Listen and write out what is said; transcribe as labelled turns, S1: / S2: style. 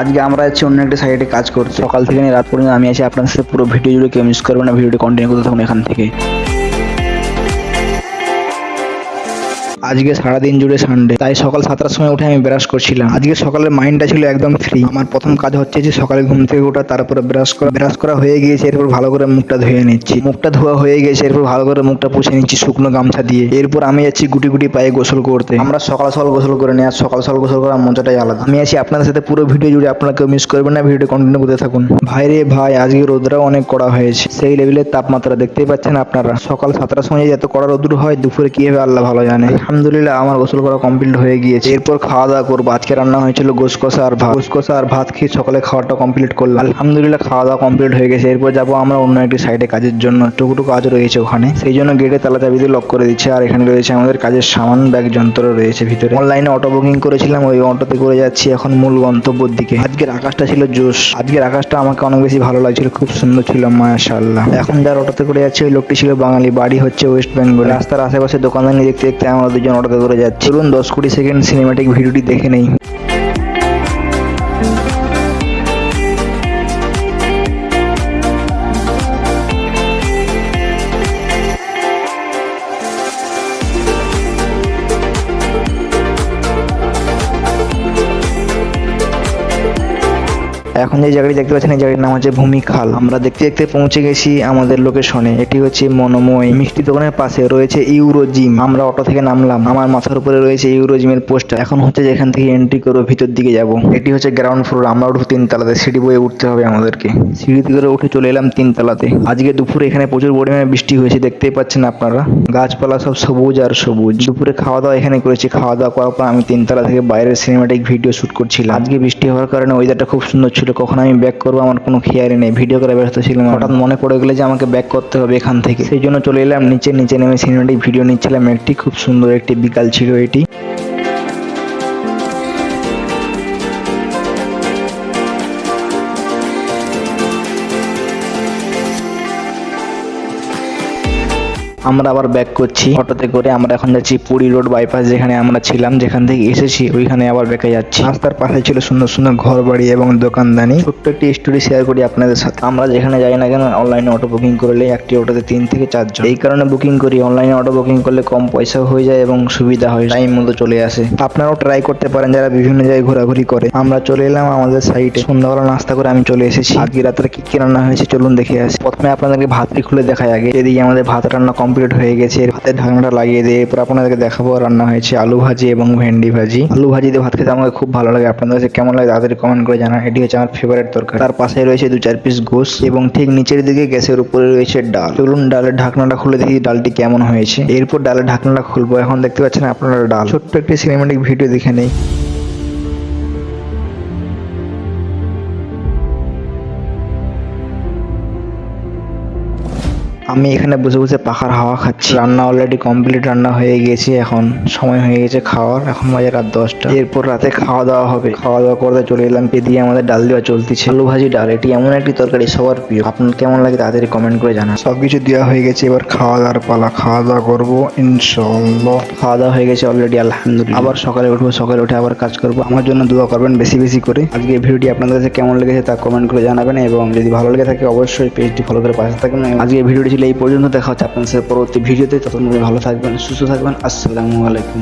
S1: আজকে আমরা যাচ্ছি অন্য একটা সাইডে কাজ করতে। সকাল থেকে নিয়ে রাত পর্যন্ত আমি আছি আপনার সাথে। পুরো ভিডিও জুড়ে কেউ মিস করবে না, ভিডিওটি কন্টিনিউ করতে থাকুন এখান থেকে। আজকে সারাদিন জুড়ে সানডে, তাই সকাল 7টার সময় উঠে আমি ব্রাশ করছিলাম। আজকে সকালের মাইন্ডটা ছিল একদম ফ্রি। আমার প্রথম কাজ হচ্ছে যে সকালে ঘুম থেকে ওঠা, তারপরে ব্রাশ করা হয়ে গিয়েছে। এরপর ভালো করে মুখটা ধুয়ে নিচ্ছি। মুখটা ধোয়া হয়ে গেছে, এরপর ভালো করে মুখটা পুছে নিচ্ছি শুকনো গামছা দিয়ে। এরপর আমি যাচ্ছি গুটি গুটি পায়ে গোসল করতে। আমরা সকাল সকাল গোসল করে নিই, আর সকাল সকাল গোসল করার মজাটাই আলাদা। আমি আছি আপনাদের সাথে পুরো ভিডিও জুড়ে, আপনারা কেউ মিস করবেন না, ভিডিওটি কন্টিনিউ করতে থাকুন। ভাই রে ভাই, আজকে রোদটাও অনেক কড়া হয়েছে। সেই লেভেলের তাপমাত্রা দেখতেই পাচ্ছেন আপনারা। সকাল 7টার সময় এত কড়া রোদ্র হয়, দুপুরে কি হবে আল্লাহ ভালো জানে। আলহামদুলিল্লাহ আমার গোসল করা কমপ্লিট হয়ে গিয়েছে। এরপর খাওয়া দাওয়া করবো। আজকে রান্না হয়েছিল গোশ কষা আর ভাত খেয়ে সকালে খাওয়াটা কমপ্লিট করলাম। আলহামদুলিল্লাহ খাওয়া দাওয়া কমপ্লিট হয়ে গেছে। এরপর যাবো আমরা অন্য একটি সাইডে কাজের জন্য। টুকটুক কাজ রয়েছে ওখানে, সেই জন্য গেটে তালা চাবি দিয়ে লক করে দিচ্ছে। আর এখানে রয়েছে আমাদের কাজের সামান, ব্যাগ যন্ত্র রয়েছে ভিতরে। অনলাইনে অটো বুকিং করেছিলাম, ওই অটোতে করে যাচ্ছি এখন মূল গন্তব্যের দিকে। আজকের আকাশটা ছিল জোশ। আজকের আকাশটা আমাকে অনেক বেশি ভালো লাগছিল, খুব সুন্দর ছিল মাশাআল্লাহ। এখন যার অটোতে করে যাচ্ছে ওই লোকটি ছিল বাঙালি, বাড়ি হচ্ছে ওয়েস্ট বেঙ্গল। রাস্তার আশেপাশে দোকানদানি দেখতে দেখতে আমরা দুজন অটোতে করে যাচ্ছি। চলুন 10-20 সেকেন্ড সিনেম্যাটিক ভিডিওটি দেখে নেই। এখন যে জায়গাটি দেখতে পাচ্ছেন এই জায়গাটির নাম হচ্ছে ভূমিখাল। আমরা দেখতে দেখতে পৌঁছে গেছি আমাদের লোকেশনে। এটি হচ্ছে মনোময় মিষ্টি দোকানের পাশে রয়েছে ইউরো জিম। আমরা অটো থেকে নামলাম, আমার মাথার উপরে রয়েছে ইউরো জিমের পোস্টার। এখন হচ্ছে যে এখান থেকে এন্ট্রি করে ভিতর দিকে যাব। এটি হচ্ছে গ্রাউন্ড ফ্লোর, আমরা উঠবো 3 তলাতে। সিঁড়ি বয়ে উঠতে হবে আমাদেরকে। সিঁড়িতে করে উঠে চলে এলাম 3 তলাতে। আজকে দুপুরে এখানে প্রচুর পরিমাণে বৃষ্টি হয়েছে, দেখতেই পাচ্ছেন আপনারা। গাছপালা সব সবুজ আর সবুজ। দুপুরে খাওয়া দাওয়া এখানে করেছি। খাওয়া দাওয়া করার পর আমি 3 তলা থেকে বাইরের সিনেম্যাটিক ভিডিও শুট করছিলাম। আজকে বৃষ্টি হওয়ার কারণে ওয়েদারটা খুব সুন্দর ছিল। কখন আমি ব্যাক করবো আমার কোনো খেয়ালই নেই, ভিডিও করে ব্যস্ত ছিলাম। হঠাৎ মনে পড়ে গেলে যে আমাকে ব্যাক করতে হবে এখান থেকে, সেই জন্য চলে এলাম নিচে নেমে সিনেম্যাটিক ভিডিও নিচ্ছিলাম একটি। খুব সুন্দর একটি বিকাল ছিল এটি। আমরা আবার ব্যাক করছি অটোতে করে। আমরা এখন যাচ্ছি পুরী রোড বাইপাস, যেখানে আমরা ছিলাম, যেখান থেকে এসেছি ওইখানে আবার ব্যাকে যাচ্ছি। রাস্তার পাশে ছিল সুন্দর সুন্দর ঘর বাড়ি এবং দোকানদানি। ছোট্ট একটি স্টোরি শেয়ার করি আপনাদের সাথে। আমরা যেখানে যাই না কেন অনলাইনে অটো বুকিং করলে একটি অটোতে 3 থেকে 4 জন। এই কারণে বুকিং করি। অনলাইনে অটো বুকিং করলে কম পয়সাও হয়ে যায় এবং সুবিধা হয়, টাইম মতো চলে আসে। আপনারাও ট্রাই করতে পারেন যারা বিভিন্ন জায়গায় ঘোরাঘুরি করে। আমরা চলে এলাম আমাদের সাইটে। সন্ধ্যাবেলা নাস্তা করে আমি চলে এসেছি। আজকে রাত্রে কি কি রান্না হয়েছে চলুন দেখে আসি। প্রথমে আপনাদেরকে ভাতটি খুলে দেখাই আগে। এদিকে আমাদের ভাত রান্না কমপ্লিট হয়ে গেছে। ভাতের ঢাকনাটা লাগিয়ে দিয়ে এরপর আপনাদেরকে দেখাবো রান্না হয়েছে আলু ভাজি এবং ভেন্ডি ভাজি। আলু ভাজি দিয়ে ভাত খেতে আমাকে খুব ভালো লাগে। আপনাদের কাছে কেমন লাগে তাড়াতাড়ি কমেন্ট করে জানান। এটি হচ্ছে আমার ফেভারিট তরকারি। তার পাশে রয়েছে 2-4 পিস গোশ এবং ঠিক নিচের দিকে গ্যাসের উপরে রয়েছে ডাল। চলুন ডালের ঢাকনাটা খুলে দেখি ডালটি কেমন হয়েছে। এরপর ডালের ঢাকনাটা খুলবো। এখন দেখতে পাচ্ছেন আপনারা ডাল। ছোট্ট একটি সিনেম্যাটিক ভিডিও দেখে নেই। আমি এখানে বসে বসে পাখার হাওয়া খাচ্ছি। রান্না অলরেডি কমপ্লিট, রান্না হয়ে গেছে। এখন সময় হয়ে গেছে খাওয়ার। এখন বাজে রাত 10টা। এরপর রাতে খাওয়া দাওয়া হবে। খাওয়া দাওয়া করতে চলে এলাম। এদিকে আমাদের ডাল দেওয়া চলতেছে। আলু ভাজি ডাল, এটি এমন একটি তরকারি সবার প্রিয়। আপনার কেমন লাগে তাড়াতাড়ি কমেন্ট করে জানান। সবকিছু দেওয়া হয়ে গেছে, এবার খাওয়া দাওয়ার পালা। খাওয়া দাওয়া করবো ইনশাআল্লাহ। খাওয়া দাওয়া হয়ে গেছে অলরেডি আলহামদুলিল্লাহ। আবার সকালে উঠবো, সকালে উঠে আবার কাজ করবো। আমার জন্য দোয়া করবেন বেশি বেশি করে। আজকে ভিডিওটি আপনাদের কাছে কেমন লেগেছে তা কমেন্ট করে জানাবেন এবং যদি ভালো লেগে থাকে অবশ্যই পেজটি ফলো করে পাশে থাকবেন। আজকে ভিডিওটি ছিল এই পর্যন্ত। দেখা হচ্ছে আপনাদের সাথে পরবর্তী ভিডিওতে। ততক্ষণ ভালো থাকবেন, সুস্থ থাকবেন। আসসালামু আলাইকুম।